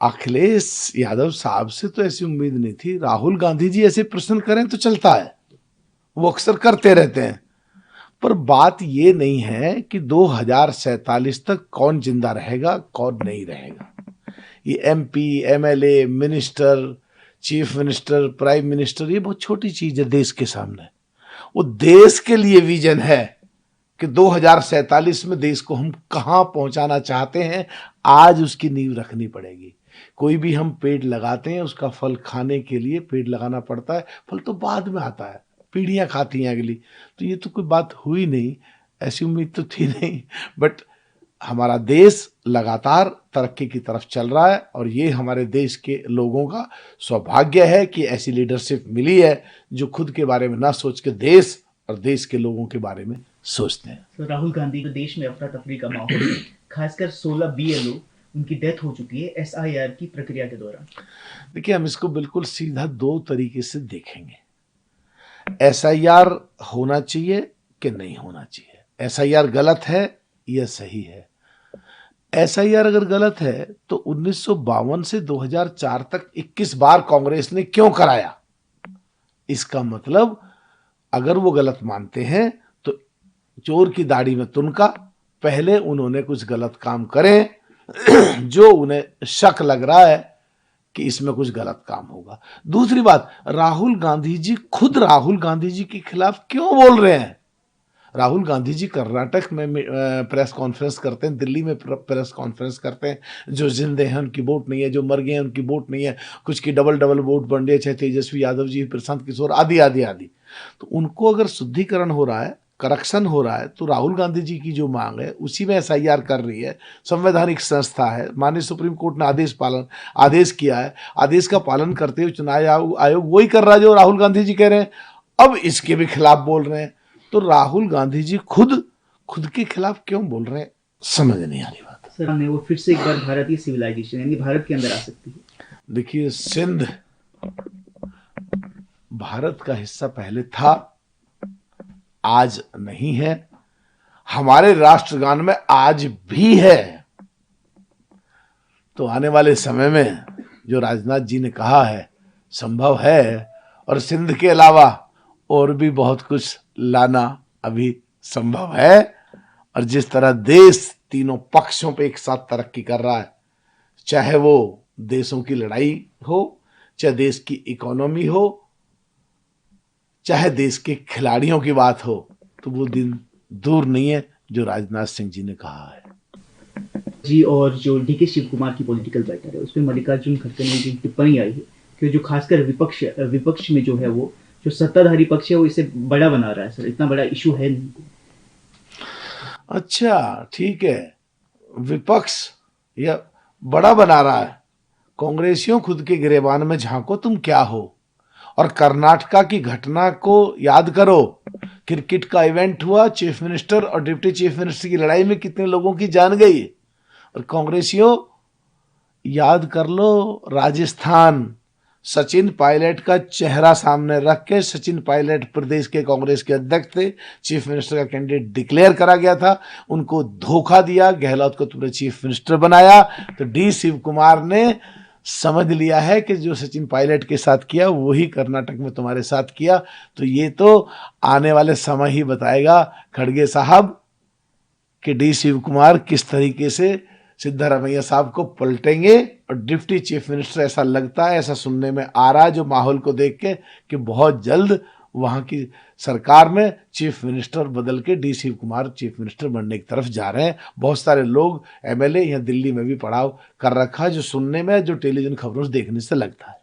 अखिलेश यादव साहब से तो ऐसी उम्मीद नहीं थी। राहुल गांधी जी ऐसे प्रश्न करें तो चलता है, वो अक्सर करते रहते हैं, पर बात ये नहीं है कि 2047 तक कौन जिंदा रहेगा कौन नहीं रहेगा। ये MP, MLA, minister, chief minister, prime minister, ये बहुत छोटी चीज है देश के सामने। वो देश के लिए विजन है कि 2047 में देश को हम कहां पहुंचाना चाहते हैं, आज उसकी नींव रखनी पड़ेगी। कोई भी हम पेड़ लगाते हैं, उसका फल खाने के लिए पेड़ लगाना पड़ता है, फल तो बाद में आता है, पीढ़ियां खाती हैं अगली। तो ये तो कोई बात हुई नहीं, ऐसी उम्मीद तो थी नहीं। बट हमारा देश लगातार तरक्की की तरफ चल रहा है और ये हमारे देश के लोगों का सौभाग्य है कि ऐसी लीडरशिप मिली है जो खुद के बारे में ना सोच के देश और देश के लोगों के बारे में सोचते हैं। तो राहुल गांधी को देश में अफरा तफरी का माहौल है, खासकर 16 बीएलओ उनकी डेथ हो चुकी है एसआईआर की प्रक्रिया के दौरान। देखिए, हम इसको बिल्कुल सीधा दो तरीके से देखेंगे। एसआईआर होना चाहिए कि नहीं होना चाहिए, एसआईआर गलत है या सही है। एसआईआर अगर गलत है तो 1952 से 2004 तक 21 बार कांग्रेस ने क्यों कराया? इसका मतलब अगर वो गलत मानते हैं तो चोर की दाढ़ी में तुनका, पहले उन्होंने कुछ गलत काम करे जो उन्हें शक लग रहा है कि इसमें कुछ गलत काम होगा। दूसरी बात, राहुल गांधी जी खुद राहुल गांधी जी के खिलाफ क्यों बोल रहे हैं? राहुल गांधी जी कर्नाटक में प्रेस कॉन्फ्रेंस करते हैं, दिल्ली में प्रेस कॉन्फ्रेंस करते हैं, जो जिंदे हैं उनकी वोट नहीं है, जो मर गए हैं उनकी वोट नहीं है, कुछ की डबल डबल वोट बन रही है, चाहे तेजस्वी यादव जी, प्रशांत किशोर आदि आदि आदि। तो उनको अगर शुद्धिकरण हो रहा है, करप्शन हो रहा है, तो राहुल गांधी जी की जो मांग है उसी में एसआईआर कर रही है। संवैधानिक संस्था है, माननीय सुप्रीम कोर्ट ने आदेश किया है, आदेश का पालन करते हुए चुनाव आयोग वही कर रहा है जो राहुल गांधी जी कह रहे हैं, अब इसके भी खिलाफ बोल रहे हैं। तो राहुल गांधी जी खुद के खिलाफ क्यों बोल रहे हैं, समझ नहीं आ रही बात। सर, ने वो फिर से एक बार भारतीय सिविलाइजेशन यानी भारत के अंदर आ सकती है। देखिए, सिंध भारत का हिस्सा पहले था, आज नहीं है, हमारे राष्ट्रगान में आज भी है। तो आने वाले समय में जो राजनाथ जी ने कहा है संभव है, और सिंध के अलावा और भी बहुत कुछ लाना अभी संभव है। और जिस तरह देश तीनों पक्षों पे एक साथ तरक्की कर रहा है, चाहे वो देशों की लड़ाई हो, चाहे देश की इकोनॉमी हो, चाहे देश के खिलाड़ियों की बात हो, तो वो दिन दूर नहीं है जो राजनाथ सिंह जी ने कहा है जी। और जो डीके शिव कुमार की पॉलिटिकल राइटर है, उस पर मल्लिकार्जुन खड़गे ने जो टिप्पणी आई है कि जो खासकर विपक्ष में जो है, वो जो सत्ताधारी पक्ष है वो इसे बड़ा बना रहा है। सर, इतना बड़ा इशू है नहीं। अच्छा, ठीक है, विपक्ष या बड़ा बना रहा है। कांग्रेसियों, खुद के गिरेबान में झांको, तुम क्या हो। और कर्नाटका की घटना को याद करो, क्रिकेट का इवेंट हुआ, चीफ मिनिस्टर और डिप्टी चीफ मिनिस्टर की लड़ाई में कितने लोगों की जान गई। और कांग्रेसियों, याद कर लो राजस्थान, सचिन पायलट का चेहरा सामने रख के, सचिन पायलट प्रदेश के कांग्रेस के अध्यक्ष थे, चीफ मिनिस्टर का कैंडिडेट डिक्लेयर करा गया था, उनको धोखा दिया, गहलोत को तुमने चीफ मिनिस्टर बनाया। तो डी शिव कुमार ने समझ लिया है कि जो सचिन पायलट के साथ किया वही कर्नाटक में तुम्हारे साथ किया। तो ये तो आने वाले समय ही बताएगा खड़गे साहब कि डी शिव कुमार किस तरीके से सिद्धारमैया साहब को पलटेंगे। और डिप्टी चीफ मिनिस्टर, ऐसा लगता है, ऐसा सुनने में आ रहा है जो माहौल को देख के, कि बहुत जल्द वहां की सरकार में चीफ मिनिस्टर बदल के D Shiv Kumar chief minister बनने की तरफ जा रहे हैं। बहुत सारे लोग, एमएलए यहाँ दिल्ली में भी पड़ाव कर रखा है, जो सुनने में, जो टेलीविजन खबरों से देखने से लगता है।